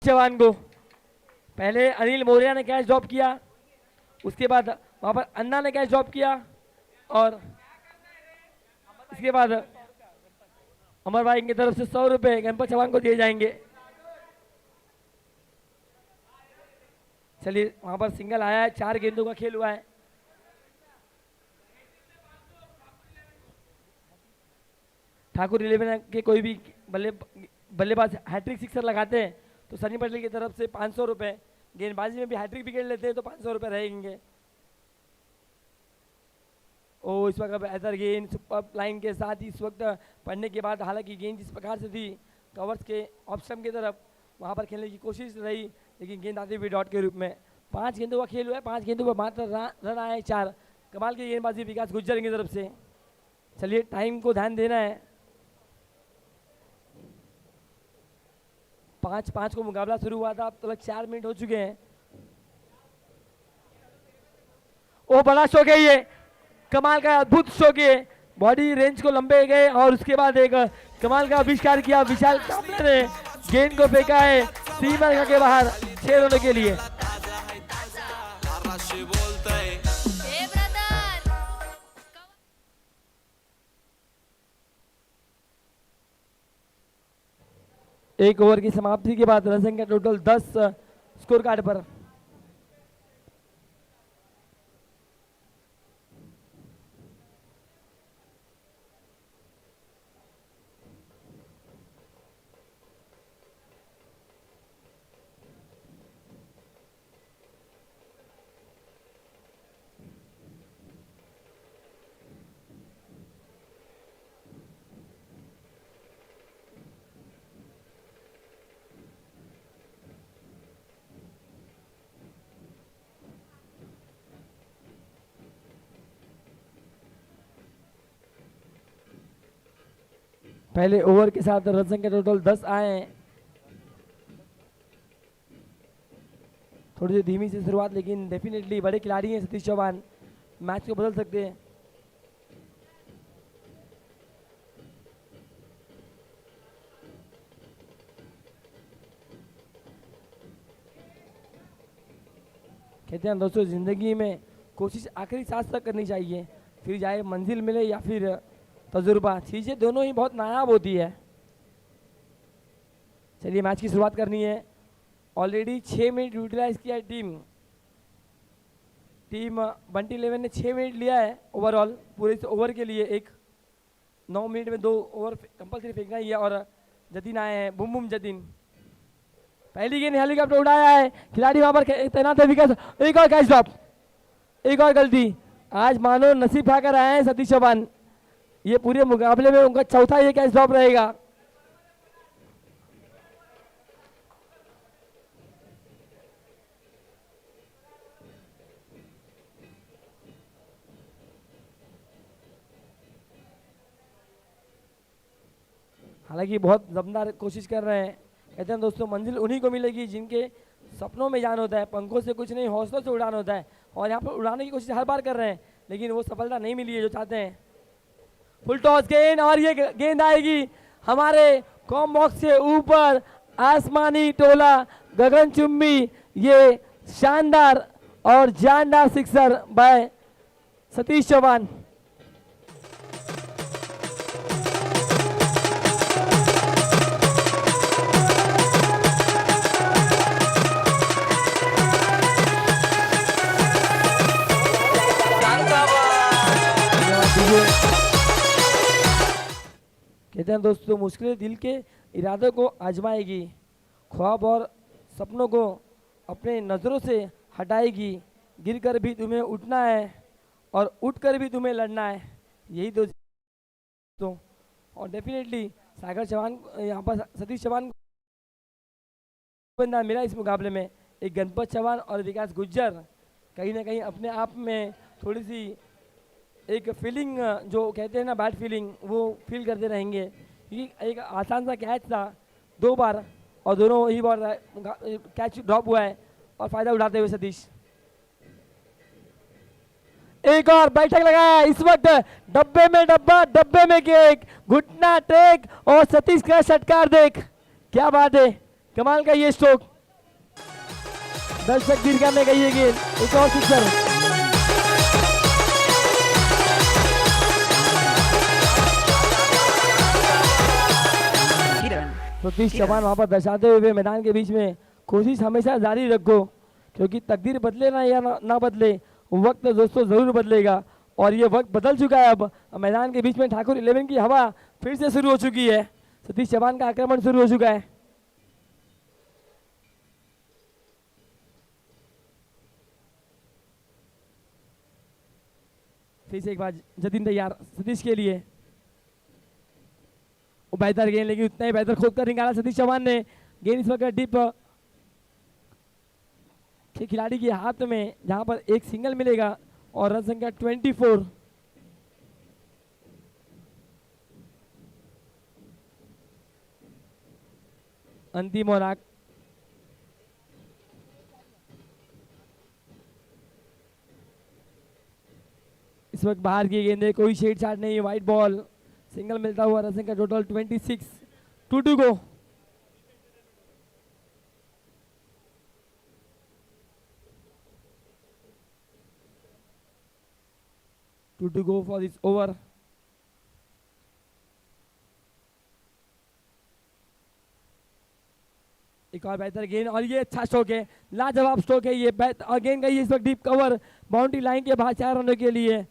जवान को पहले अनिल मौर्य ने कैच ड्रॉप किया, उसके बाद वहां पर अन्ना ने कैच ड्रॉप किया और इसके बाद अमर भाई की तरफ से 100 रुपए गणपत चौहान को दिए जाएंगे। चलिए वहां पर सिंगल आया है, 4 गेंदों का खेल हुआ है। ठाकुर 11 के कोई भी बल्लेबाज हैट्रिक सिक्सर लगाते हैं तो सनी पटेल की तरफ से 500 रुपए, गेंदबाजी में भी हैट्रिक विकेट लेते हैं तो 500 रुपए रहेंगे। ओ इस वक्त बेहतर गेंद सुपर लाइन के साथ ही इस वक्त पढ़ने के बाद, हालांकि गेंद जिस प्रकार से थी कवर्स के ऑफ स्टंप की तरफ, वहां पर खेलने की कोशिश रही लेकिन गेंद आती हुई डॉट के रूप में। 5 गेंदों का खेल हुआ है, 5 गेंदों पर मात्र रन आए 4। कमाल की गेंदबाजी विकास गुज्जर की तरफ से। चलिए टाइम को ध्यान देना है, 5-5 को मुकाबला शुरू हुआ था, अब तक 4 मिनट हो चुके हैं। ओ बड़ा शॉट है ये, कमाल का अद्भुत शॉट है, बॉडी रेंज को लंबे गए और उसके बाद एक कमाल का आविष्कार किया विशाल कामले ने, गेंद को फेंका है सीमा के बाहर 6 रनों के लिए। एक ओवर की समाप्ति के बाद रन संख्या टोटल 10 स्कोर कार्ड पर। पहले ओवर के साथ रन संख्या टोटल 10 आए हैं। थोड़ी सी धीमी सी शुरुआत लेकिन डेफिनेटली बड़े खिलाड़ी हैं सतीश चौहान, मैच को बदल सकते हैं। कहते हैं दोस्तों जिंदगी में कोशिश आखिरी सांस तक करनी चाहिए, फिर चाहे मंजिल मिले या फिर तजुर्बा, चीजें दोनों ही बहुत नायाब होती है। चलिए मैच की शुरुआत करनी है। ऑलरेडी 6 मिनट यूटिलाइज किया है टीम बंटी 11 ने 6 मिनट लिया है ओवरऑल पूरे इस ओवर के लिए। 9 मिनट में 2 ओवर कंपल्सरी फेंकना ही है और जतिन आए हैं, बुम बुम जतिन। पहली गेंद हेलीकॉप्टर उड़ाया है, खिलाड़ी वहां पर तैनात है विकास, एक और कैच ड्रॉप, एक और गलती। आज मानो नसीब खाकर आए हैं सतीश चौहान, ये पूरे मुकाबले में उनका चौथा ये कैच ड्रॉप रहेगा। हालांकि बहुत दमदार कोशिश कर रहे हैं। कहते हैं दोस्तों मंजिल उन्हीं को मिलेगी जिनके सपनों में जान होता है, पंखों से कुछ नहीं हौसलों से उड़ान होता है। और यहाँ पर उड़ाने की कोशिश हर बार कर रहे हैं लेकिन वो सफलता नहीं मिली है जो चाहते हैं। फुल टॉस गेंद और ये गेंद आएगी हमारे कॉम बॉक्स से ऊपर, आसमानी टोला गगनचुंबी, ये शानदार और जानदार सिक्सर बाय सतीश चौहान। कहते हैं दोस्तों मुश्किलें दिल के इरादों को आजमाएगी, ख्वाब और सपनों को अपने नज़रों से हटाएगी, गिरकर भी तुम्हें उठना है और उठकर भी तुम्हें लड़ना है, यही दोस्तों। और डेफिनेटली सागर चौहान यहाँ पर सतीश चौहान बंदा मिला इस मुकाबले में। एक गणपत चौहान और विकास गुज्जर कहीं ना कहीं अपने आप में थोड़ी सी एक फीलिंग जो कहते हैं ना बैड फीलिंग, वो फील करते रहेंगे क्योंकि एक आसान सा कैच था 2 बार और दोनों ही बार कैच ड्रॉप हुआ है और फायदा उठाते हुए सतीश। एक और बैठक लगाया इस वक्त, डब्बे में डब्बा, डब्बे में केक, घुटना टेक और सतीश का षटकार देख, क्या बात है, कमाल का ये स्ट्रोक। दर्शक दीर्घा में गई है गेंद, एक और सिक्सर। सतीश चौहान वहां पर दर्शाते हुए मैदान के बीच में कोशिश हमेशा जारी रखो, क्योंकि तकदीर बदले ना या ना बदले, वक्त दोस्तों जरूर बदलेगा और ये वक्त बदल चुका है। अब मैदान के बीच में ठाकुर 11 की हवा फिर से शुरू हो चुकी है। सतीश चौहान का आक्रमण शुरू हो चुका है। फिर से एक बार जतिन तैयार सतीश के लिए, बेहतर गेंद, लेकिन उतना ही बेहतर खोद कर निकाला सतीश चौहान ने। गेंद इस वक्त डीप खिलाड़ी के हाथ में, जहां पर एक सिंगल मिलेगा और रन संख्या 24। अंतिम और इस वक्त बाहर की गेंद, कोई छेड़छाड़ नहीं, व्हाइट बॉल, सिंगल मिलता हुआ, रन संख्या total 26, 2 go. Two go for this over. एक और बेहतर गेंद और ये अच्छा स्ट्रोक है, लाजवाब स्ट्रोक है ये। और गेंद गई इस वक्त डीप कवर, बाउंड्री लाइन के बाहर 4 रनों के लिए।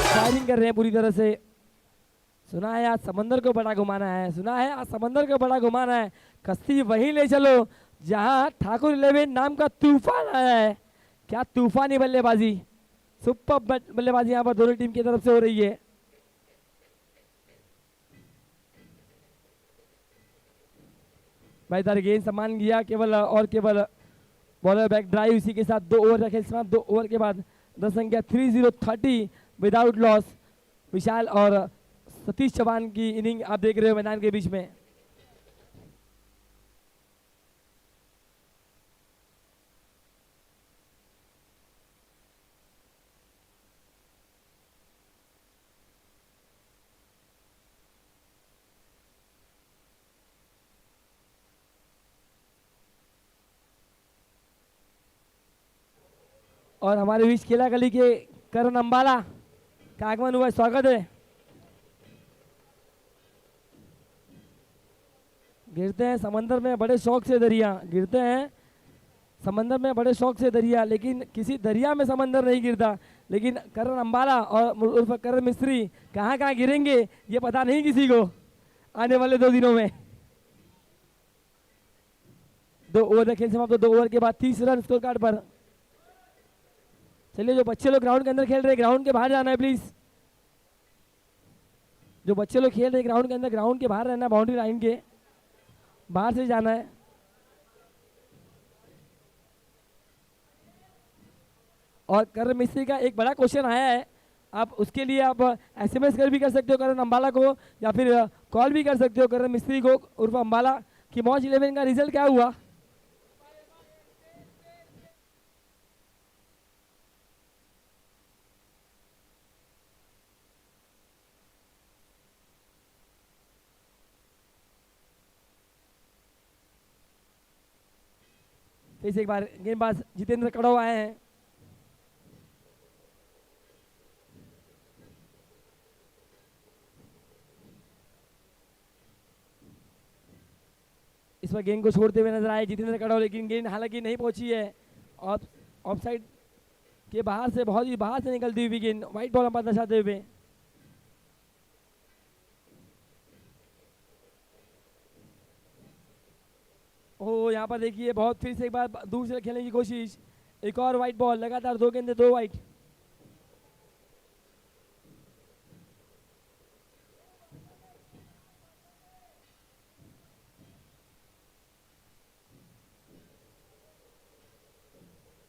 फायरिंग कर रहे हैं पूरी तरह से। सुना है आज समंदर को बड़ा घुमाना है, सुना है आज समंदर को बड़ा घुमाना है, कश्ती वहीं ले चलो जहां ठाकुर 11 नाम का तूफान आया है। क्या तूफानी बल्लेबाजी, सुपर बल्लेबाजी यहाँ पर दोनों टीम की तरफ से हो रही है। बेहतर गेंद सम्मान किया, केवल और केवल बॉलर बैक ड्राइव, इसी के साथ 2 ओवर रखे समाप्त। 2 ओवर के बाद रन संख्या 30 विदाउट लॉस। विशाल और सतीश चौहान की इनिंग आप देख रहे हो मैदान के बीच में। और हमारे बीच केला गली के करण अंबाला का आगमन हुआ, स्वागत है। गिरते हैं समंदर में बड़े शौक से दरिया, गिरते हैं समंदर में बड़े शौक से दरिया, लेकिन किसी दरिया में समंदर नहीं गिरता। लेकिन करण अंबाला और उर्फ करण मिस्त्री कहाँ कहाँ गिरेंगे ये पता नहीं किसी को आने वाले 2 दिनों में। 2 ओवर खेल समाप्त। 2 ओवर के बाद 30 रन स्कोर कार्ड पर। चलिए, जो बच्चे लोग ग्राउंड के अंदर खेल रहे हैं ग्राउंड के बाहर जाना है प्लीज। जो बच्चे लोग खेल रहे हैं ग्राउंड के अंदर, ग्राउंड के बाहर रहना, बाउंड्री लाइन के बाहर से जाना है। और करण मिस्त्री का एक बड़ा क्वेश्चन आया है, आप उसके लिए आप SMS कर भी कर सकते हो करण अंबाला को, या फिर कॉल भी कर सकते हो करण मिस्त्री को उर्फ अंबाला कि मौज 11 का रिजल्ट क्या हुआ। फिर से एक बार गेंदबाज जितेंद्र कड़ो आए हैं। इस पर गेंद को छोड़ते हुए नजर आए जितेंद्र कड़ो, लेकिन गेंद हालांकि नहीं पहुंची है। ऑफ साइड के बाहर से, बहुत ही बाहर से निकलती हुई गेंद, व्हाइट बॉल अंपायर दर्शाते हुए। ओ यहाँ पर देखिए बहुत फिर से एक बार दूर से खेलने की कोशिश, एक और व्हाइट बॉल, लगातार 2 गेंदे 2 व्हाइट।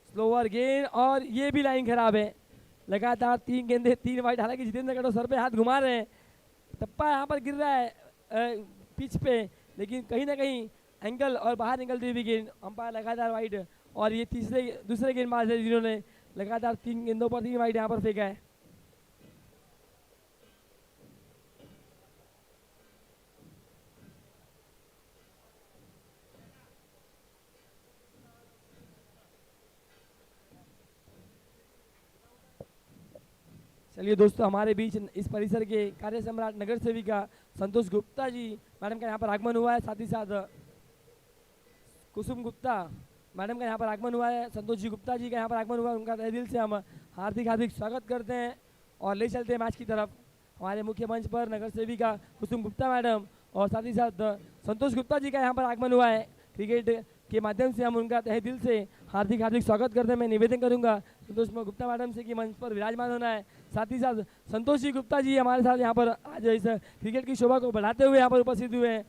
स्लोअर गेंद और ये भी लाइन खराब है। लगातार 3 गेंदे 3 व्हाइट। हालांकि जितेंद्र कड़ो सर पे हाथ घुमा रहे हैं, टप्पा यहाँ पर गिर रहा है पिच पे, लेकिन कहीं ना कहीं एंगल और बाहर निकलती हुई गेंद, अंपायर लगातार वाइड। और ये दूसरे गेंदबाज है जिन्होंने लगातार 3 गेंदों पर 3 वाइड यहाँ पर फेंका है। चलिए दोस्तों, हमारे बीच इस परिसर के कार्य सम्राट नगर सेविका संतोष गुप्ता जी मैडम का यहाँ पर आगमन हुआ है। साथ ही साथ कुसुम गुप्ता मैडम का यहाँ पर आगमन हुआ है। संतोष जी गुप्ता जी का यहाँ पर आगमन हुआ है। उनका तहे दिल से हम हार्दिक हार्दिक स्वागत करते हैं और ले चलते हैं मैच की तरफ। हमारे मुख्य मंच पर नगर सेविका कुसुम गुप्ता मैडम और साथ ही साथ संतोष गुप्ता जी का यहाँ पर आगमन हुआ है। क्रिकेट के माध्यम से हम उनका तहे दिल से हार्दिक हार्दिक स्वागत करते हैं। मैं निवेदन करूंगा संतोष गुप्ता मैडम से कि मंच पर विराजमान होना है। साथ ही साथ संतोष जी गुप्ता जी हमारे साथ यहाँ पर आज इस क्रिकेट की शोभा को बढ़ाते हुए यहाँ पर उपस्थित हुए हैं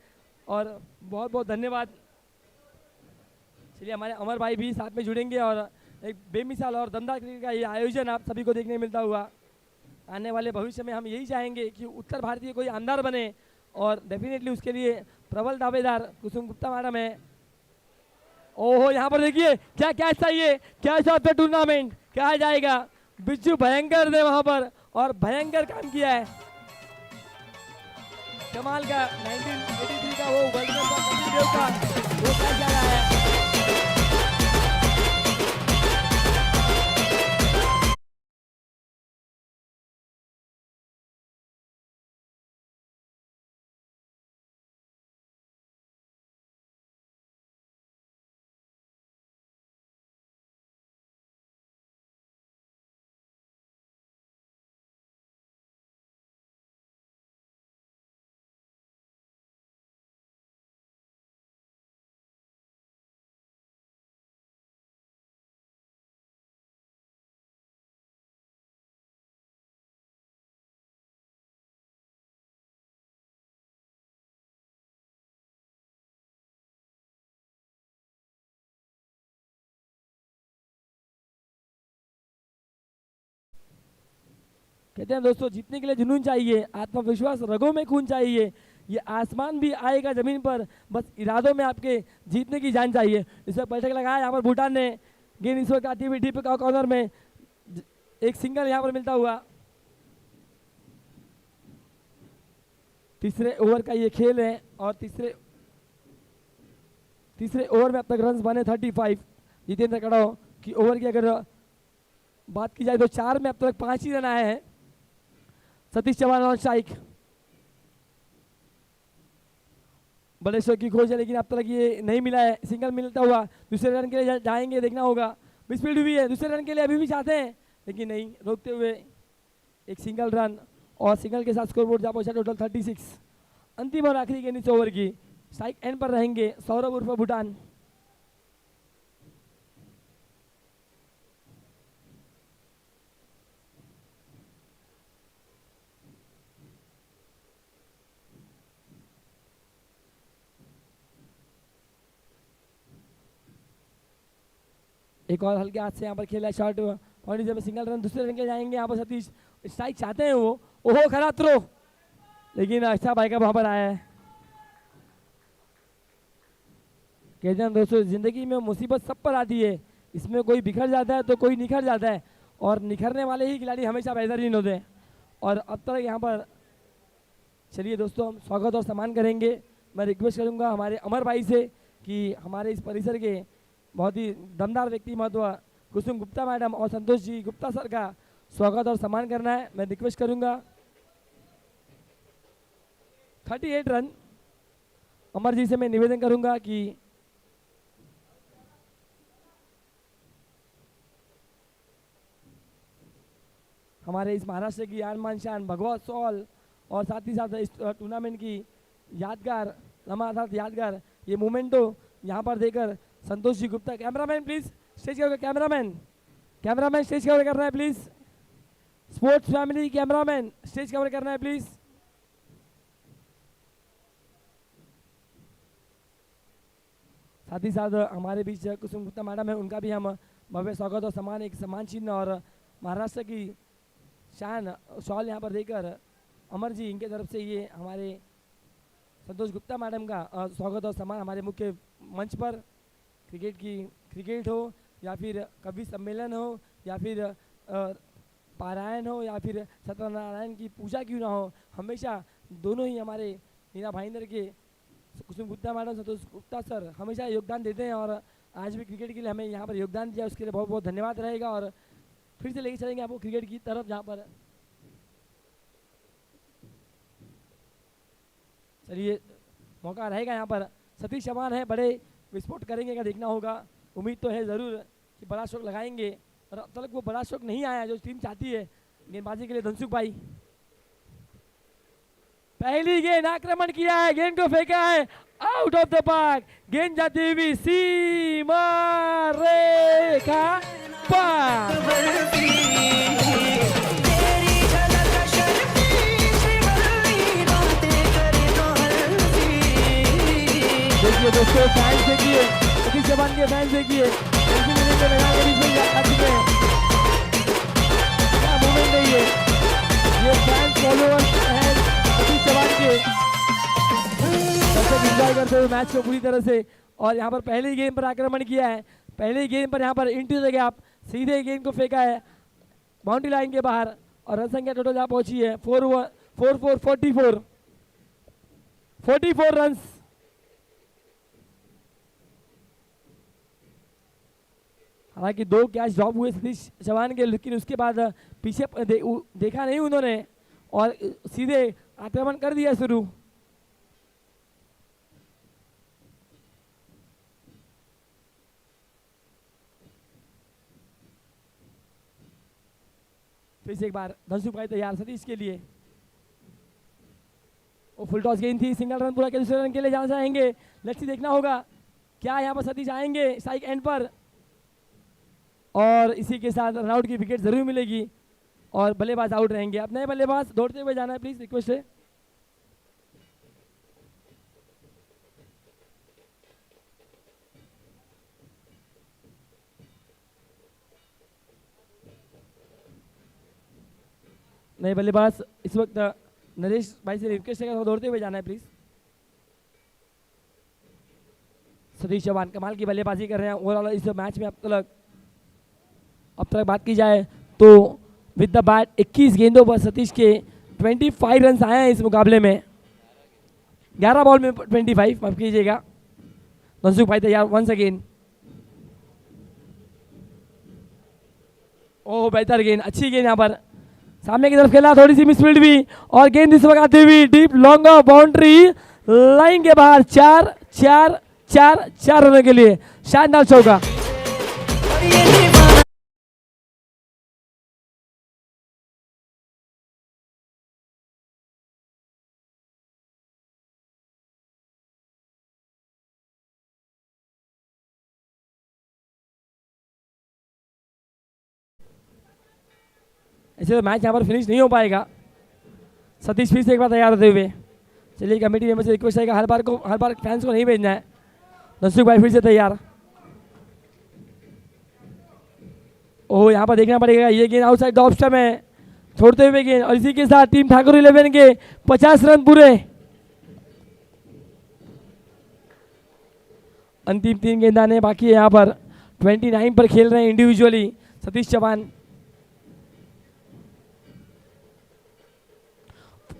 और बहुत बहुत धन्यवाद। चलिए, हमारे अमर भाई भी साथ में जुड़ेंगे और एक बेमिसाल और दमदार क्रिकेट का ये आयोजन आप सभी को देखने मिलता हुआ आने वाले भविष्य में हम यही चाहेंगे कि उत्तर भारतीय कोई आमदार बने और डेफिनेटली उसके लिए प्रबल दावेदार कुसुम गुप्ता मैडम है। ओहो, यहाँ पर देखिए क्या कैच चाहिए, कैच ऑफ द टूर्नामेंट कहा जाएगा। बिज्जू भयंकर ने वहां पर और भयंकर काम किया है। कमाल का 1983 का वो वर्ल्ड कप का वो कैच जा रहा है। कहते हैं दोस्तों, जीतने के लिए जुनून चाहिए, आत्मविश्वास रगों में खून चाहिए। ये आसमान भी आएगा जमीन पर, बस इरादों में आपके जीतने की जान चाहिए। इस पर बैठक लगाया यहाँ पर भूटान ने। गेंद इस वक्त आती हुई डीप कॉर्नर में, एक सिंगल यहाँ पर मिलता हुआ। तीसरे ओवर का ये खेल है और तीसरे ओवर में अब तक रन बने 35। जितेंद्र कड़ो की ओवर की अगर बात की जाए तो 4 में अब तक 5 ही रन आए हैं। सतीश चौहान ऑन स्ट्राइक, बड़े शो की खोज है लेकिन अब तक ये नहीं मिला है। सिंगल मिलता हुआ दूसरे रन के लिए जाएंगे, देखना होगा। स्पीड भी है, दूसरे रन के लिए अभी भी चाहते हैं लेकिन नहीं, रोकते हुए एक सिंगल रन और सिंगल के साथ स्कोरबोर्ड जा पहुंचा टोटल 36। अंतिम और आखिरी गेंद इस ओवर की। स्ट्राइक एंड पर रहेंगे सौरभ उर्फ भूटान। एक और हल्के हाथ से यहाँ पर खेला शॉट और जब सिंगल रन, दूसरे रन के जाएंगे यहाँ पर सतीश। स्ट्राइक चाहते हैं वो, ओहो खरा थ्रो, लेकिन अच्छा भाई का वहां पर आया है। कहते हैं दोस्तों, जिंदगी में मुसीबत सब पर आती है, इसमें कोई बिखर जाता है तो कोई निखर जाता है और निखरने वाले ही खिलाड़ी हमेशा बेहतरीन होते हैं। और अब तक यहाँ पर चलिए दोस्तों, हम स्वागत और सम्मान करेंगे। मैं रिक्वेस्ट करूँगा हमारे अमर भाई से कि हमारे इस परिसर के बहुत ही दमदार व्यक्ति महत्व कुसुम गुप्ता मैडम और संतोष जी गुप्ता सर का स्वागत और सम्मान करना है। मैं रिक्वेस्ट करूंगा। 38 रन। अमर जी से मैं निवेदन करूंगा कि हमारे इस महाराष्ट्र की आन मान शान भगवा सॉल और साथ ही साथ इस टूर्नामेंट की यादगार लम्हात, यादगार ये मोमेंटो यहाँ पर देकर Santosh ji Gupta, cameraman please stage cover, cameraman stage cover करना है please. Sports family cameraman stage cover करना है प्लीज। साथ ही साथ हमारे बीच कुसुम गुप्ता मैडम है, उनका भी हम भव्य स्वागत और सम्मान, एक सम्मान चिन्ह और महाराष्ट्र की शान शॉल यहाँ पर देकर अमर जी इनके तरफ से ये हमारे संतोष गुप्ता मैडम का स्वागत और सम्मान हमारे मुख्य मंच पर। क्रिकेट हो या फिर कवि सम्मेलन हो या फिर पारायण हो या फिर सत्यनारायण की पूजा क्यों ना हो, हमेशा दोनों ही हमारे मीरा भाईंदर के कुसुम गुप्ता मैडम, संतोष गुप्ता सर हमेशा योगदान देते हैं और आज भी क्रिकेट के लिए हमें यहाँ पर योगदान दिया, उसके लिए बहुत बहुत धन्यवाद रहेगा। और फिर से लेके चलेंगे आपको क्रिकेट की तरफ, जहाँ पर चलिए मौका रहेगा यहाँ पर, सतीश चौहान है, बड़े विस्फोट करेंगे क्या देखना होगा। उम्मीद तो है ज़रूर कि बड़ा शॉट लगाएंगे, और अब तक वो बड़ा शॉट नहीं आया जो टीम चाहती है गेंदबाजी के लिए। धनसुख भाई पहली गेंद आक्रमण किया है, गेंद को फेंका है आउट ऑफ द पार्क, गेंद जाती हुई सीमा रेखा पार। देखिए दोस्तों फैंस देखिए, सतीश चौहान के फैंस देखिए, क्या मूवमेंट है ये फैंस फॉलोअर्स हैं सतीश चौहान के, दर्शक एंजॉय करते हुए मैच को पूरी तरह से। और यहाँ पर पहली गेंद पर आक्रमण किया है, पहली गेंद पर यहाँ पर इंटू द गैप सीधे गेंद को फेंका है बाउंड्री लाइन के बाहर, और रन संख्या टोटल जहाँ पहुंची है 44 रन। हालांकि 2 कैच ड्रॉप हुए सतीश चौहान के, लेकिन उसके बाद पीछे देखा नहीं उन्होंने और सीधे आक्रमण कर दिया शुरू। फिर से एक बार धनसुख भाई तैयार सतीश के लिए, वो फुल टॉस गेंद थी, सिंगल रन पूरा के दूसरे रन के लिए जहाँ जाएंगे। लेट्स सी देखना होगा क्या यहाँ पर सतीश आएंगे स्ट्राइक एंड पर, और इसी के साथ रनआउट की विकेट जरूर मिलेगी और बल्लेबाज आउट रहेंगे। अब नए बल्लेबाज दौड़ते हुए जाना है, प्लीज रिक्वेस्ट है। नए बल्लेबाज इस वक्त नरेश भाई से रिक्वेस्ट है दौड़ते हुए जाना है प्लीज। सतीश चौहान कमाल की बल्लेबाजी कर रहे हैं ओवरऑल इस मैच में। अब तक बात की जाए तो विद द बैट 21 गेंदों पर सतीश के 25 रन आए हैं इस मुकाबले में, 11 बॉल में 25, माफ कीजिएगा। धनसुख भाई तैयार वंस अगेन, ओह बेहतर गेंद, अच्छी गेंद यहाँ पर सामने की तरफ खेला, थोड़ी सी मिसफील्ड भी, और गेंद इस वक्त आती हुई deep long off boundary line के बाहर, 4 रनों के लिए शानदार चौका। ऐसे तो मैच यहाँ पर फिनिश नहीं हो पाएगा। सतीश फिर से एक बार तैयार होते हुए, चलिए कमेटी मेंबर से रिक्वेस्ट है कि हर बार फैंस को नहीं भेजना है। धनसुख भाई फिर से तैयार, ओह यहाँ पर देखना पड़ेगा, ये गेंद आउटसाइड द ऑफ स्टंप है, छोड़ते हुए गेंद, और इसी के साथ टीम ठाकुर 11 के 50 रन पूरे। अंतिम 3 गेंदाने बाकी है यहाँ पर, 29 पर खेल रहे हैं इंडिविजुअली सतीश चौहान।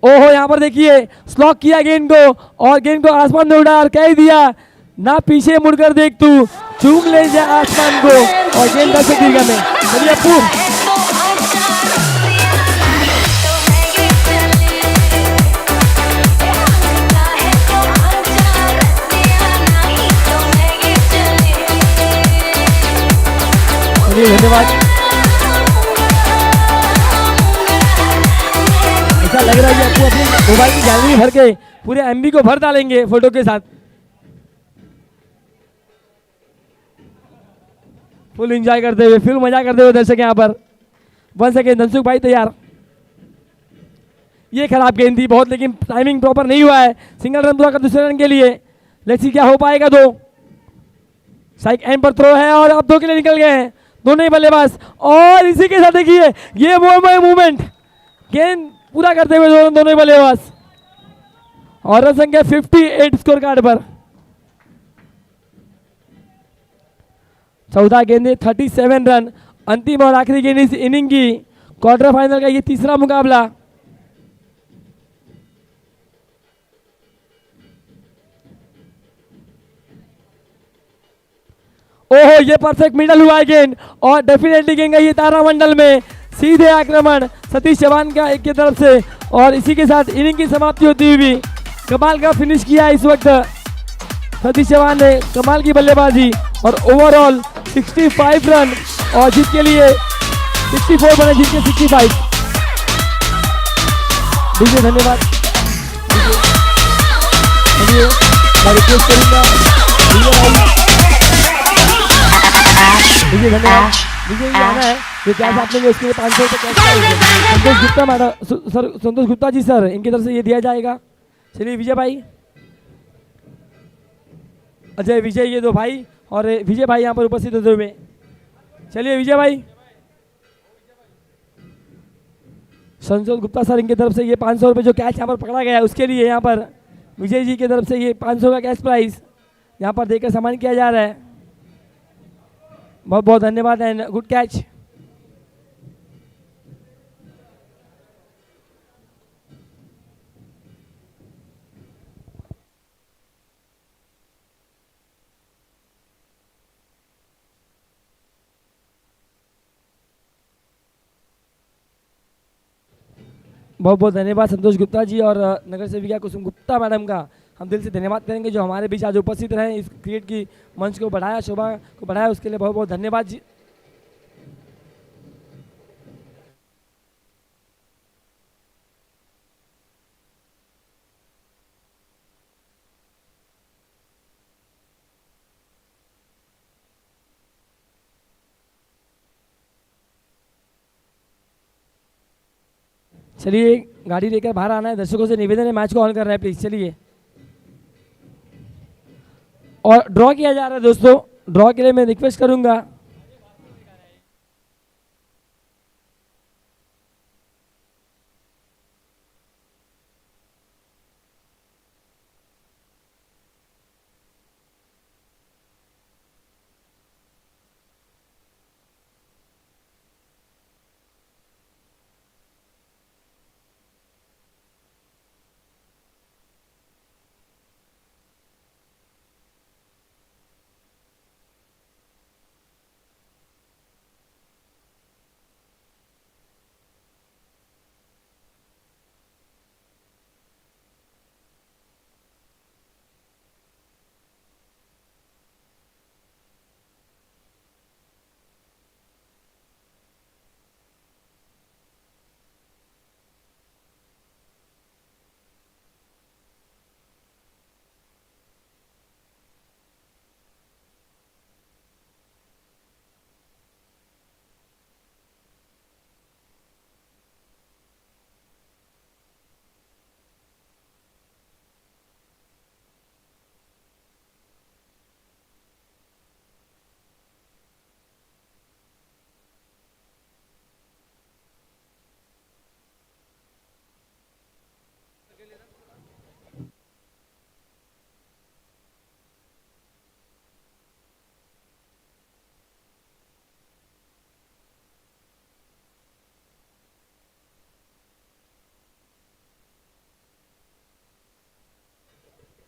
ओहो यहाँ पर देखिए स्लॉक किया गेंद को, और गेंद को आसमान में उड़ा और कह दिया ना पीछे मुड़कर देख तू, चूम ले जा आसमान को, और गेंद दर्शक दीर्घा में। चलिए अप्पू, धन्यवाद। ऐसा लग रहा है कि आपको अपने मोबाइल की गैलरी भर के पूरे एमबी को भर डालेंगे फोटो के साथ। फुल एंजॉय करते हुए, फुल मजा करते हुए दर्शक यहाँ पर। वन सेकेंड, धनसुख भाई तैयार। ये खराब गेंद थी बहुत, लेकिन टाइमिंग प्रॉपर नहीं हुआ है। सिंगल रन पूरा कर दूसरे रन के लिए, लेट्स सी क्या हो पाएगा। 2 स्ट्राइक एंड पर थ्रो है, और अब 2 के लिए निकल गए हैं दोनों ही बल्लेबाज, और इसी के साथ देखिए ये मूवमेंट, गेंद पूरा करते हुए दोनों ही बल्लेबाज, और रन संख्या 58 स्कोर कार्ड पर। 14 गेंदे 37 रन, अंतिम और आखिरी गेंद इस इनिंग की, क्वार्टर फाइनल का ये तीसरा मुकाबला। ओहो ये परफेक्ट मिडल हुआ है गेंद, और डेफिनेटली गेंद गई है तारामंडल में। सीधे आक्रमण सतीश चौहान का एक की तरफ से, और इसी के साथ इनिंग की समाप्ति होती हुई कमाल का फिनिश किया इस वक्त सतीश चौहान ने, कमाल की बल्लेबाजी और ओवरऑल 65 रन और जीत के लिए 64 बने, जीत के 65। विजय धन्यवाद। मैं रिक्वेस्ट करूंगा विजय धन्यवाद। विजय भी आना है जो कैश आप लेंगे उसके लिए 500 रुपये कैश पाएंगे। संतोष गुप्ता मैडम, सर संतोष गुप्ता जी सर, इनकी तरफ से ये दिया जाएगा। चलिए विजय भाई, अजय विजय ये दो भाई और विजय भाई यहाँ पर उपस्थित होते हुए। चलिए विजय भाई, संतोष गुप्ता सर इनकी तरफ से ये 500 रुपये जो कैश यहाँ पर पकड़ा गया है उसके लिए यहाँ पर विजय जी की तरफ से ये 500 का कैश प्राइस यहाँ पर देकर सम्मान किया जा रहा है। बहुत बहुत धन्यवाद एंड गुड कैच। बहुत बहुत धन्यवाद संतोष गुप्ता जी और नगर सेविका कुसुम गुप्ता मैडम का हम दिल से धन्यवाद करेंगे जो हमारे बीच आज उपस्थित रहे, इस क्रिकेट की मंच को बढ़ाया, शोभा को बढ़ाया, उसके लिए बहुत बहुत धन्यवाद जी। चलिए गाड़ी लेकर बाहर आना है, दर्शकों से निवेदन है मैच को ऑन कर रहा है प्लीज। चलिए और ड्रॉ किया जा रहा है दोस्तों, ड्रॉ के लिए मैं रिक्वेस्ट करूंगा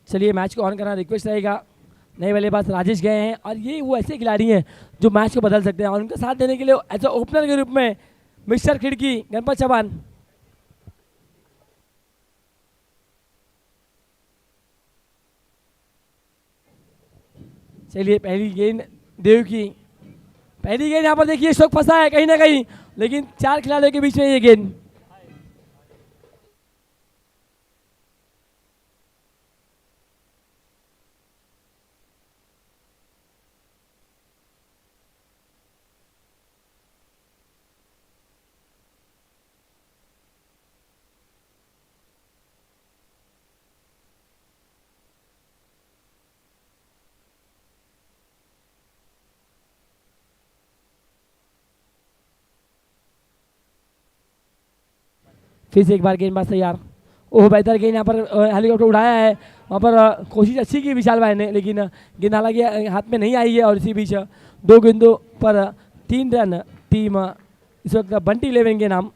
चलिए मैच को ऑन करना रिक्वेस्ट रहेगा। नए बल्लेबाज राजेश गए हैं और ये वो ऐसे खिलाड़ी हैं जो मैच को बदल सकते हैं और उनका साथ देने के लिए एज ए ओपनर के रूप में मिस्टर खिड़की गणपत चौहान। चलिए पहली गेंद देव की, पहली गेंद यहाँ पर देखिए शोक फंसा है कहीं ना कहीं, लेकिन चार खिलाड़ियों के बीच में ये गेंद। फिर से एक बार गेंदबाज तैयार, ओह बेहतर गेंद यहाँ पर हेलीकॉप्टर उड़ाया है, वहाँ पर कोशिश अच्छी की विशाल भाई ने, लेकिन गेंद हालांकि हाथ में नहीं आई है और इसी बीच दो गेंदों पर 3 रन टीम इस वक्त बंटी 11 के नाम।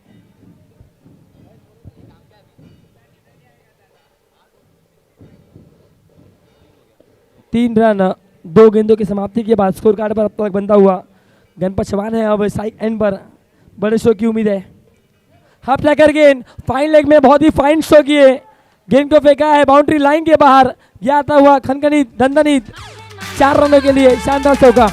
तीन रन 2 गेंदों की समाप्ति के बाद स्कोर कार्ड पर अब तक बनता हुआ गणपत चौहान है अब साइड एंड पर, बड़े शो की उम्मीद है। हाफ लेकर गेंद फाइन लेग में बहुत ही फाइन शो किए गेंद को फेंका है बाउंड्री लाइन के बाहर, यह आता हुआ खनखनीत दंदनीत 4 रनों के लिए शानदार चौका।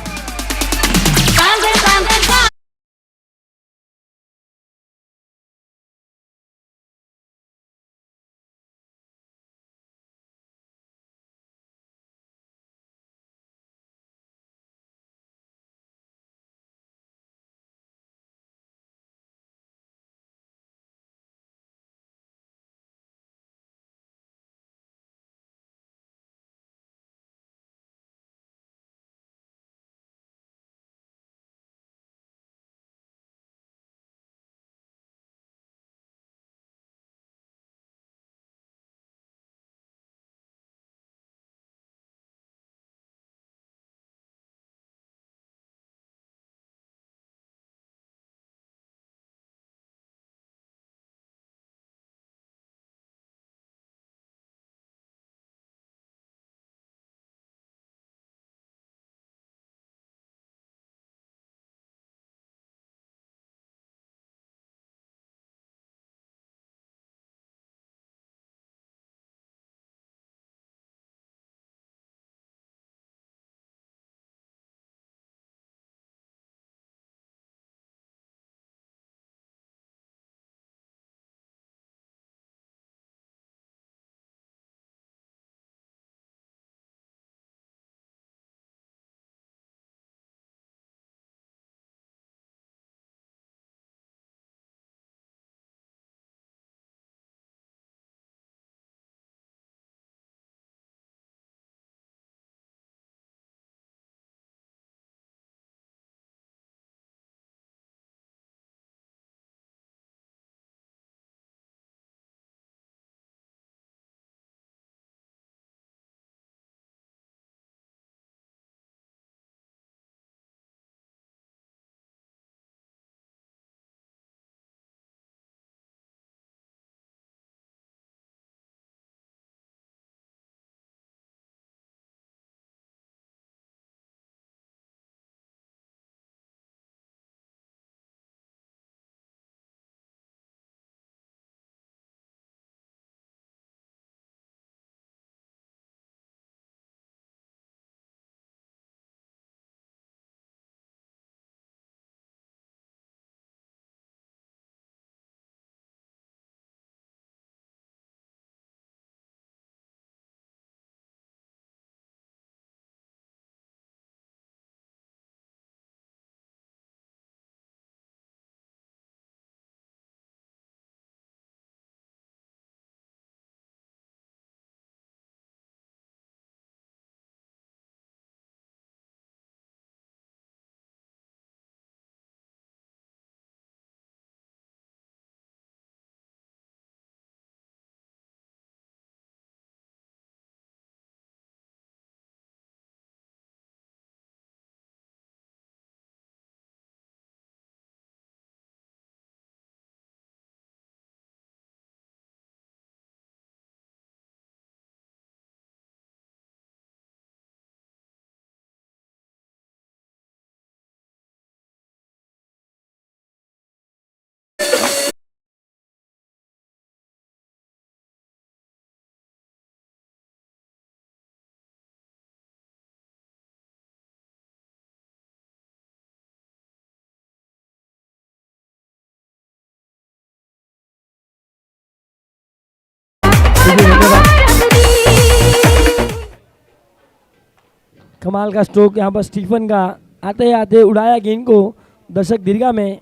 कमाल का स्ट्रोक यहाँ पर स्टीफन का, आते आते उड़ाया गेंद को दर्शक दीर्घा में।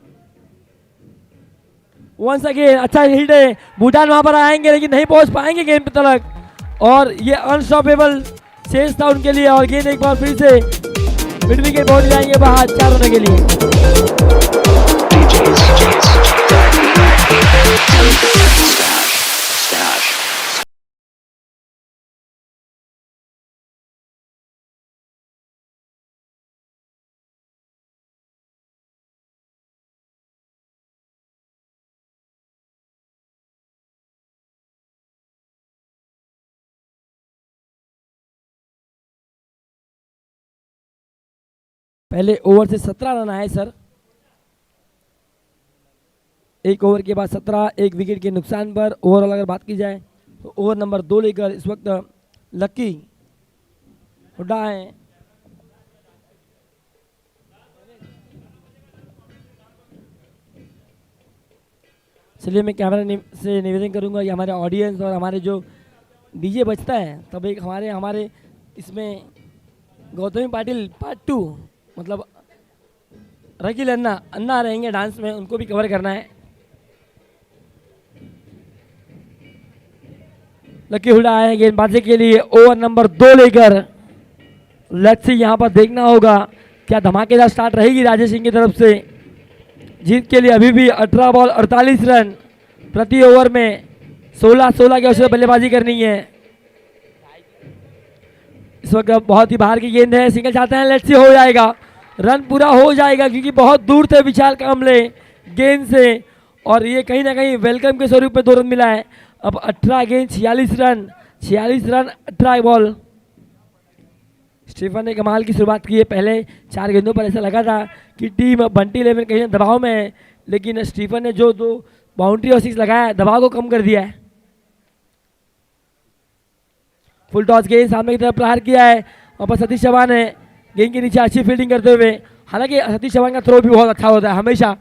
वंस अगेन अच्छा हिट है, भूटान वहां पर आएंगे लेकिन नहीं पहुंच पाएंगे गेंद तक, और ये अनस्टॉपेबल चेस था उनके लिए, और गेंद एक बार फिर से मिड विकेट पहुंच जाएंगे बाहर 4 रनों के लिए। पहले ओवर से 17 रन आए सर, एक ओवर के बाद 17, एक विकेट के नुकसान पर। ओवरऑल अगर बात की जाए तो ओवर नंबर 2 लेकर इस वक्त लकी हुड्डा है। चलिए मैं कैमरा से निवेदन करूंगा कि हमारे ऑडियंस और हमारे जो डीजे बजता है तब एक हमारे इसमें गौतमी पाटिल पार्ट 2 मतलब रकील अन्ना रहेंगे डांस में, उनको भी कवर करना है। लकी हुड्डा आए गेंदबाजी के लिए ओवर नंबर 2 लेकर। लेट्स सी यहाँ पर देखना होगा क्या धमाकेदार स्टार्ट रहेगी राजेश सिंह की तरफ से। जीत के लिए अभी भी 18 बॉल 48 रन प्रति ओवर में 16 के अवसर बल्लेबाजी करनी है। इस वक्त बहुत ही बाहर की गेंद है, सिंगल चाहते हैं, लेट्स सी हो जाएगा, रन पूरा हो जाएगा क्योंकि बहुत दूर थे विशाल कामले गेंद से और ये कहीं ना कहीं वेलकम के स्वरूप में 2 रन मिला है। अब 18 गेंद 46 रन 18 बॉल। स्टीफन ने कमाल की शुरुआत की है, पहले 4 गेंदों पर ऐसा लगा था कि टीम बंटी 11 कहीं दबाव में है, लेकिन स्टीफन ने जो 2 बाउंड्री और 6 लगाया है दबाव को कम कर दिया है। फुल टॉस गेंद सामने की तरफ प्रहार किया है और पर सतीश चौहान है गेंद के नीचे अच्छी फील्डिंग करते हुए। हालांकि सतीश चौहान का थ्रो भी बहुत अच्छा होता है, हमेशा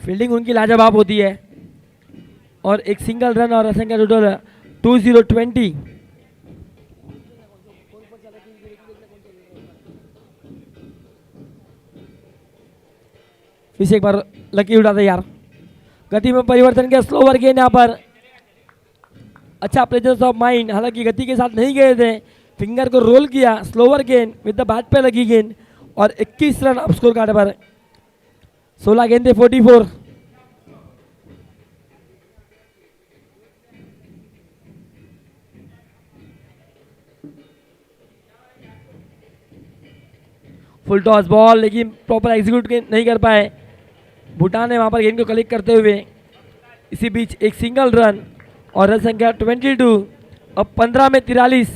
फील्डिंग उनकी लाजवाब होती है और एक सिंगल रन और असंख्य टोटल 2020। फिर से एक बार लकी उड़ा तैयार, गति में परिवर्तन किया, स्लोवर गेंद यहाँ पर अच्छा प्रेजेंस ऑफ माइंड, हालांकि गति के साथ नहीं गए थे, फिंगर को रोल किया, स्लोवर गेंद विद द बैट पे लगी गेंद और 21 रन अब स्कोर कार्ड पर। 16 गेंदे 44। फुल टॉस बॉल लेकिन प्रॉपर एग्जीक्यूट नहीं कर पाए भूटान ने वहां पर गेंद को कलेक्ट करते हुए। इसी बीच एक सिंगल रन और रन संख्या 22। अब 15 में 43।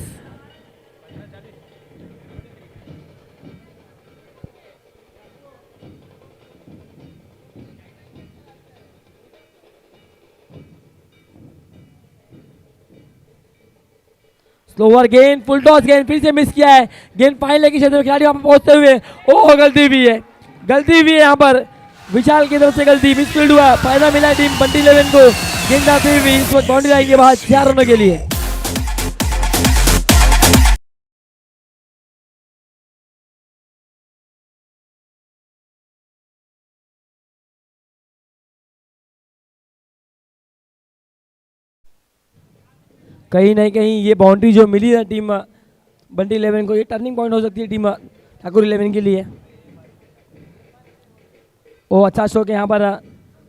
स्लोवर गेंद, फुल टॉस गेंद फिर से मिस किया है, गेंद फाइनल के क्षेत्र में खिलाड़ी वहां पर पहुंचते हुए, ओह गलती भी है यहाँ पर, विशाल की तरफ से गलती, मिसफील्ड हुआ, फायदा मिला टीम बंटी 11 को। गेंद आते हुए इस वक्त बाउंड्री लाइन के बाद 4 रनों के लिए। कहीं ना कहीं ये बाउंड्री जो मिली है टीम बंटी 11 को, ये टर्निंग पॉइंट हो सकती है टीम ठाकुर 11 के लिए। वो अच्छा शॉट यहाँ पर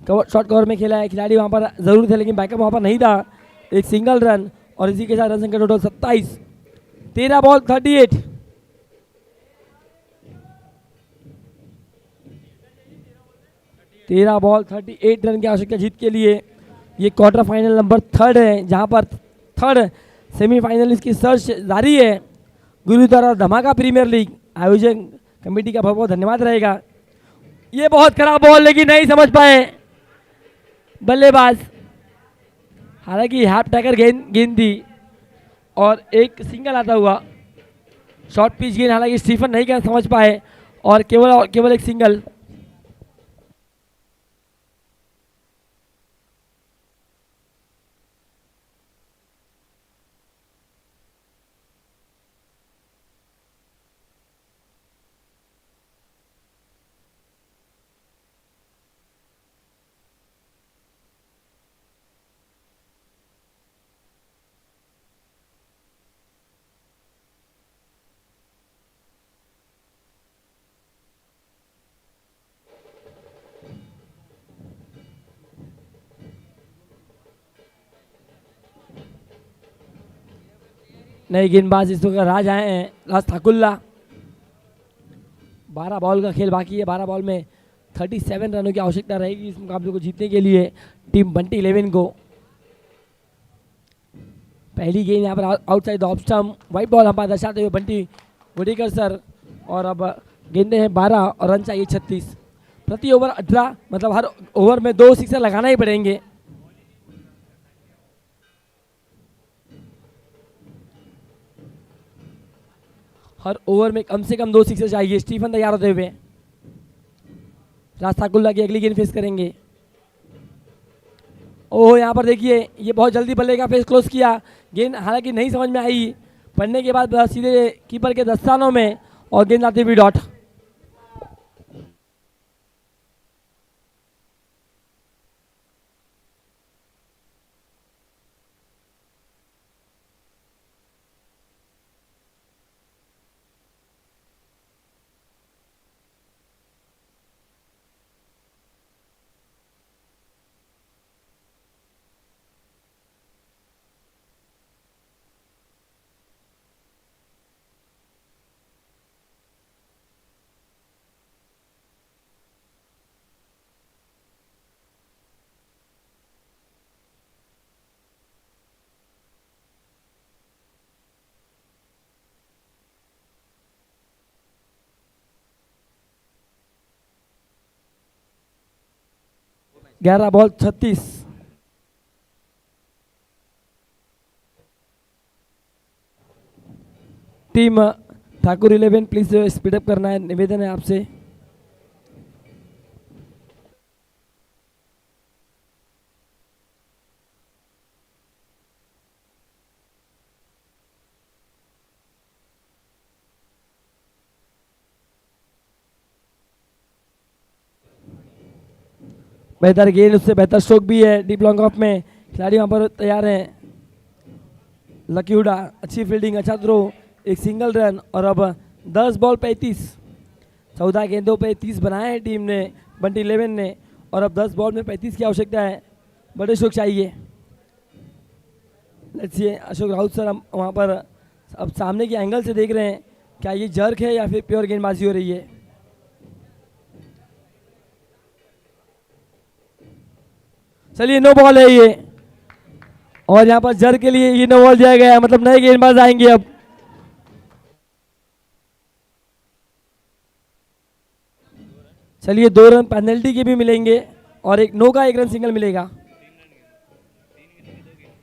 शॉर्ट कवर में खेला है, खिलाड़ी वहाँ पर जरूर थे लेकिन बैकअप वहाँ पर नहीं था। एक सिंगल रन और इसी के साथ रन संख्या टोटल 27। 13 बॉल 38। तेरह बॉल 38 रन की आवश्यकता जीत के लिए। ये क्वार्टर फाइनल नंबर 3 है जहाँ पर 3rd सेमीफाइनलिस्ट की सर्च जारी है। गुरुद्वारा धमाका प्रीमियर लीग आयोजन कमेटी का बहुत बहुत धन्यवाद रहेगा। ये बहुत खराब बॉल लेकिन नहीं समझ पाए बल्लेबाज, हालांकि हाफ टैकर गेंद दी और एक सिंगल आता हुआ शॉर्ट पिच गेंद, हालांकि स्टीफन नहीं कर समझ पाए और केवल एक सिंगल। नए गेंदबाज इस वक्त राज आए हैं, राज ठाकुल्ला। 12 बॉल का खेल बाकी है, 12 बॉल में 37 रनों की आवश्यकता रहेगी इस मुकाबले को जीतने के लिए टीम बंटी 11 को। पहली गेंद यहाँ पर outside the off stump, white ball हम दर्शाते हुए बंटी वुडेकर सर। और अब गेंदे हैं 12 और रन चाहिए 36। प्रति ओवर 18, मतलब हर ओवर में 2 सिक्सर लगाना ही पड़ेंगे। हर ओवर में कम से कम 2 सिक्सर चाहिए। स्टीफन तैयार होते हुए राज ठाकुर की अगली गेंद फेस करेंगे। ओह यहाँ पर देखिए ये बहुत जल्दी बल्ले का फेस क्लोज किया। गेंद हालांकि नहीं समझ में आई, पढ़ने के बाद सीधे कीपर के दस्तानों में और गेंद आती हुई डॉट। ग्यारह ball 36। Team Thakur 11 please speed up करना है, निवेदन है आपसे। बेहतर गेंद, उससे बेहतर स्ट्रोक भी है। डीप लॉन्ग ऑफ में खिलाड़ी वहां पर तैयार हैं। लकी हुडा अच्छी फील्डिंग, अच्छा थ्रो, एक सिंगल रन। और अब 10 बॉल 35, 14 गेंदों पे 30 बनाए हैं टीम ने, बंटी 11 ने। और अब 10 बॉल में 35 की आवश्यकता है, बड़े स्ट्रोक चाहिए। Let's see Ashok Raut sir हम वहाँ पर अब सामने के एंगल से देख रहे हैं, क्या ये जर्क है या फिर प्योर गेंदबाजी हो रही है। चलिए नो बॉल है ये, और यहाँ पर जर के लिए ये नो बॉल दिया गया है, मतलब नए गेंदबाज आएंगे अब। चलिए 2 रन पेनल्टी के भी मिलेंगे और एक नो का 1 रन सिंगल मिलेगा।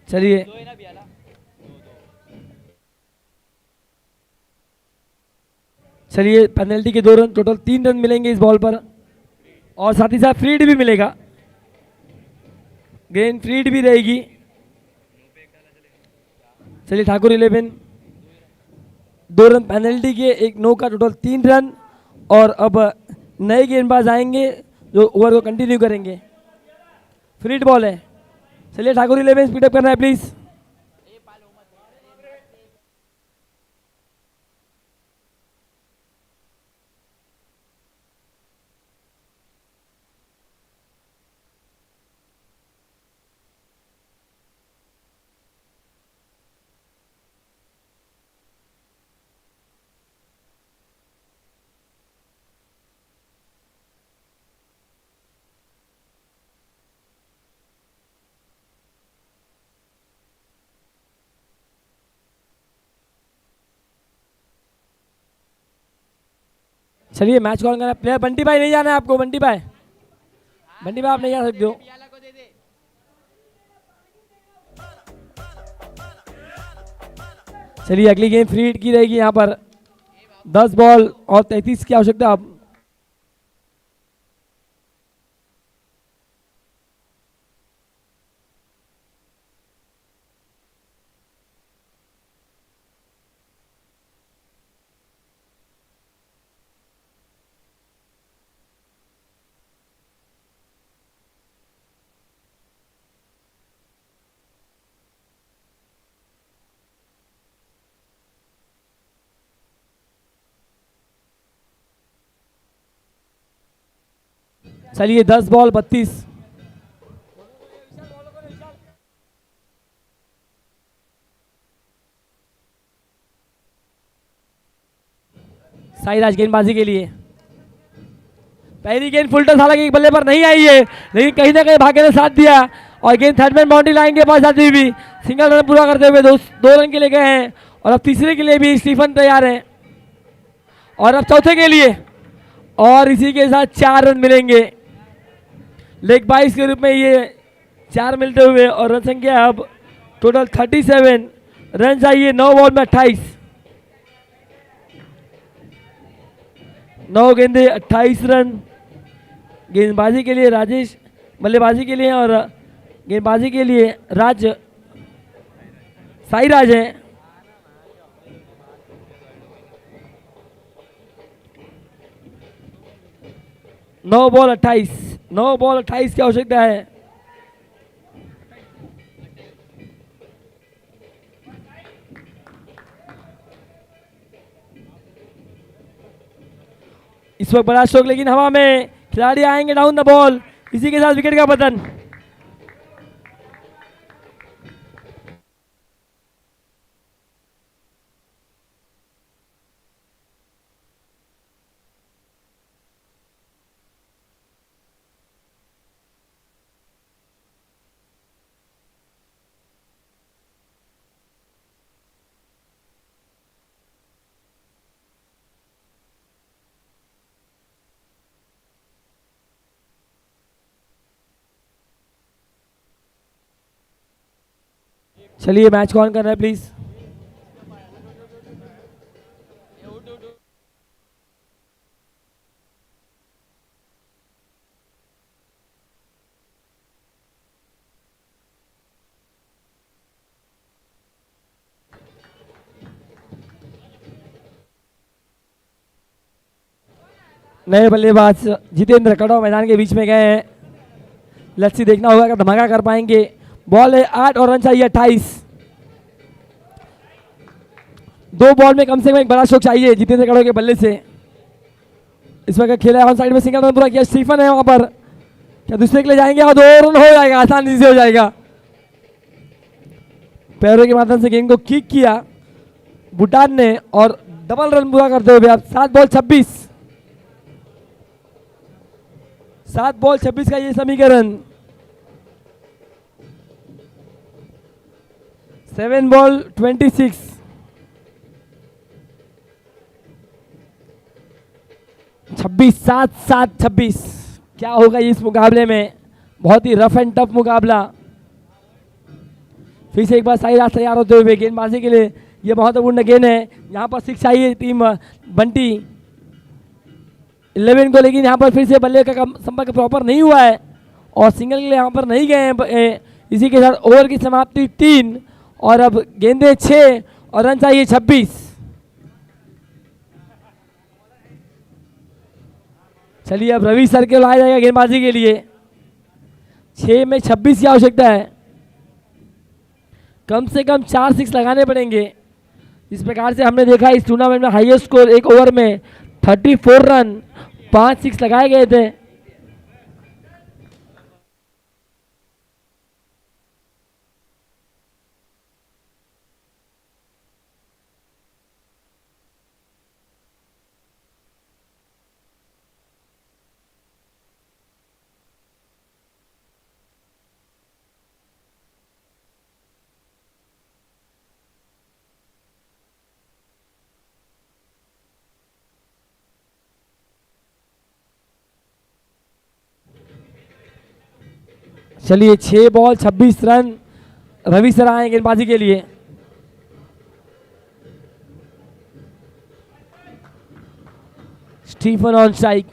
चलिए चलिए पेनल्टी के 2 रन, टोटल 3 रन मिलेंगे इस बॉल पर, और साथ ही साथ फ्रीड भी मिलेगा। गेंद फ्रीड भी रहेगी। चलिए ठाकुर 11 2 रन पेनल्टी के, एक नो का, टोटल 3 रन। और अब नए गेंदबाज आएंगे जो ओवर को कंटिन्यू करेंगे। फ्रीड बॉल है। चलिए ठाकुर 11 स्पीडअप करना है प्लीज। चलिए मैच कॉल करना प्लेयर बंटी भाई, नहीं जाना है आपको। बंटी भाई, बंटी भाई आप नहीं जा सकते हो। चलिए अगली गेम फ्री हिट की रहेगी। यहाँ पर 10 बॉल और 33 की आवश्यकता अब। चलिए 10 बॉल 32। साईराज गेंदबाजी के लिए पहली गेंद फुल टॉस, हालांकि बल्ले पर नहीं आई है, लेकिन कहीं ना कहीं भाग्य ने साथ दिया और गेंद थर्ड मैन बाउंड्री लाइन के पास आती हुई सिंगल रन पूरा करते हुए 2 रन के लिए गए हैं। और अब तीसरे के लिए भी स्टीफन तैयार है, और अब चौथे के लिए, और इसी के साथ 4 रन मिलेंगे। लेग 22 के रूप में ये 4 मिलते हुए, और रन संख्या अब टोटल 37 रन चाहिए 9 बॉल में 28। 9 गेंदे 28 रन। गेंदबाजी के लिए राजेश, बल्लेबाजी के लिए और गेंदबाजी के लिए साई राज है। 9 बॉल 28 की आवश्यकता है। इस वक्त बड़ा स्ट्रोक, लेकिन हवा में खिलाड़ी आएंगे डाउन द बॉल, इसी के साथ विकेट का पतन। चलिए मैच को ऑन करना है प्लीज। नए बल्लेबाज जितेंद्र कटाव मैदान के बीच में गए हैं। लक्ष्य देखना होगा कि धमाका कर पाएंगे। बॉल है 8 और रन चाहिए 28। 2 बॉल में कम से कम एक बड़ा स्ट्रोक चाहिए जितेंद्र कटाव के बल्ले से। इस वक्त खेला ऑन साइड में सिंगल रन पूरा किया स्टीफन है वहां पर। क्या दूसरे के लिए जाएंगे और 2 रन हो जाएगा, आसानी से हो जाएगा। पैरों के माध्यम से गेंद को किक किया भूटान ने और डबल रन पूरा करते हुए अब 7 बॉल 26। 7 बॉल 26 का ये समीकरण। 7 बॉल 26। छब्बीस 7-7-26। क्या होगा इस मुकाबले में? बहुत ही रफ एंड टफ मुकाबला। फिर से एक बार सही रास्ते तैयार होते हुए गेंदबाजी के लिए यह महत्वपूर्ण गेंद है। यहाँ पर 6 चाहिए टीम बंटी 11 को, लेकिन यहाँ पर फिर से बल्ले का संपर्क प्रॉपर नहीं हुआ है और सिंगल के लिए यहाँ पर नहीं गए हैं। इसी के साथ ओवर की समाप्ति 3 और अब गेंदे 6 और रन चाहिए 26। चलिए अब रवि सर के लाया जाएगा गेंदबाजी के लिए। 6 में 26 की आवश्यकता है। कम से कम 4 6 लगाने पड़ेंगे। इस प्रकार से हमने देखा इस टूर्नामेंट में हाईएस्ट स्कोर एक ओवर में 34 रन 5 6 लगाए गए थे। चलिए 6 बॉल 26 रन रवि सर आए गेंदबाजी के लिए। Stephen on strike.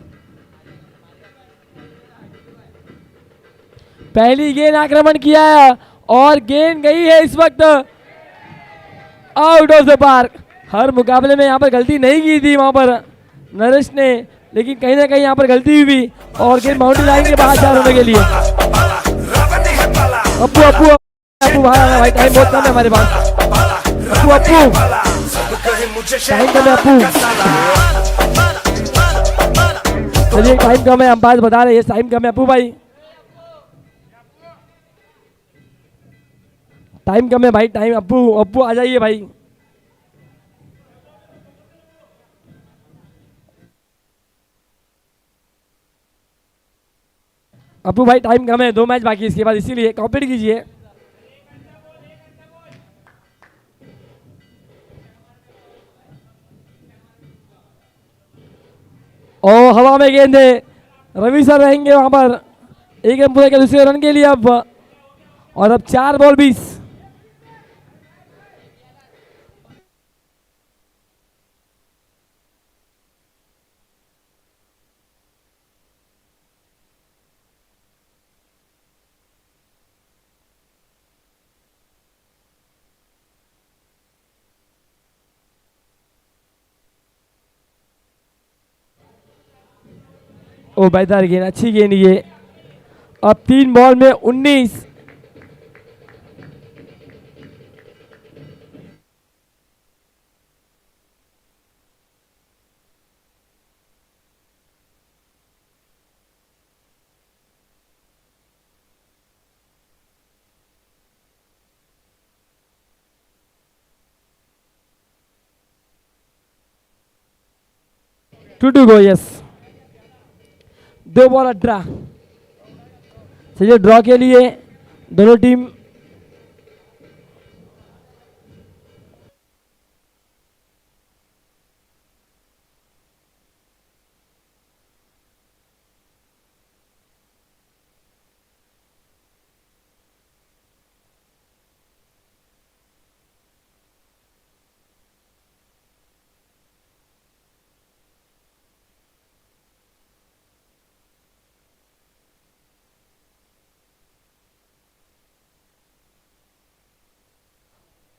पहली गेंद आक्रमण किया है और गेंद गई है इस वक्त आउट ऑफ द पार्क। हर मुकाबले में यहाँ पर गलती नहीं की थी वहां पर नरेश ने, लेकिन कहीं ना कहीं यहाँ पर गलती हुई और गेंद बाउंड्री लाइन के बाहर चार होने के लिए। अप्पू अप्पू अप्पू भाई टाइम बहुत कम है हमारे पास। अप्पू अप्पू टाइम कम है अप्पू। चलिए टाइम कम है, हम बात बता रहे हैं टाइम कम है अप्पू भाई, टाइम कम है भाई टाइम। अप्पू अप्पू आ जाइए भाई। अप्पू भाई टाइम कम है, 2 मैच बाकी इसके बाद, इसीलिए कॉपरेट कीजिए। और हवा में गेंद है, रवि सर रहेंगे वहां पर। एक रन पूरे के दूसरे रन के लिए अब, और अब 4 बॉल 20। ओ बेहतर गेंद, अच्छी गेंद ये। अब 3 बॉल में 19। Two go, yes. 2 बॉल 18। चलिए ड्रॉ के लिए दोनों टीम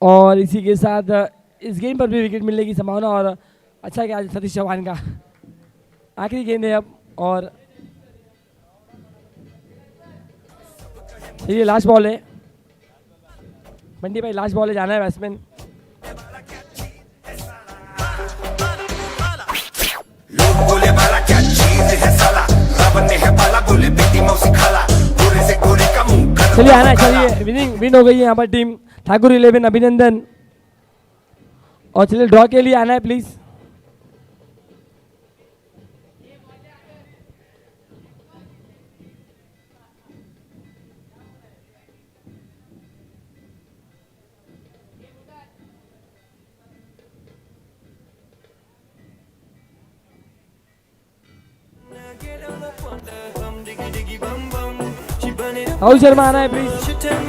और इसी के साथ इस गेम पर भी विकेट मिलने की संभावना। और अच्छा क्या सतीश चौहान का आखिरी गेंद है अब। और ये लास्ट बॉल है बंटी भाई, लास्ट बॉल है, जाना है बैट्समैन। चलिए आना, चलिए विन हो गई है यहाँ पर टीम ठाकुर 11, अभिनंदन। और चलिए ड्रॉ के लिए आना है प्लीज। राहुल शर्मा आना है प्लीज।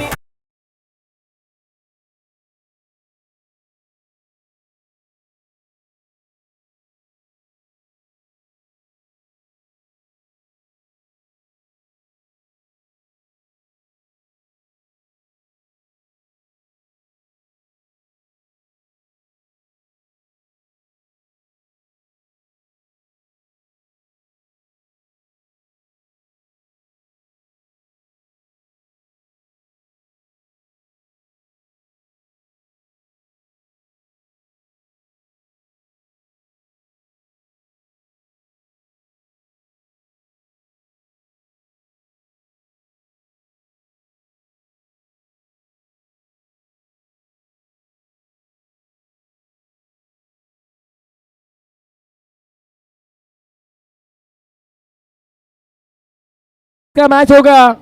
का मैच होगा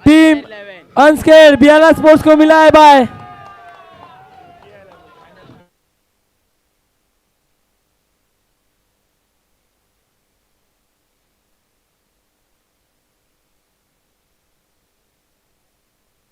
टीम अनस्केर्ड बियाना स्पोर्ट्स को मिला है बाय।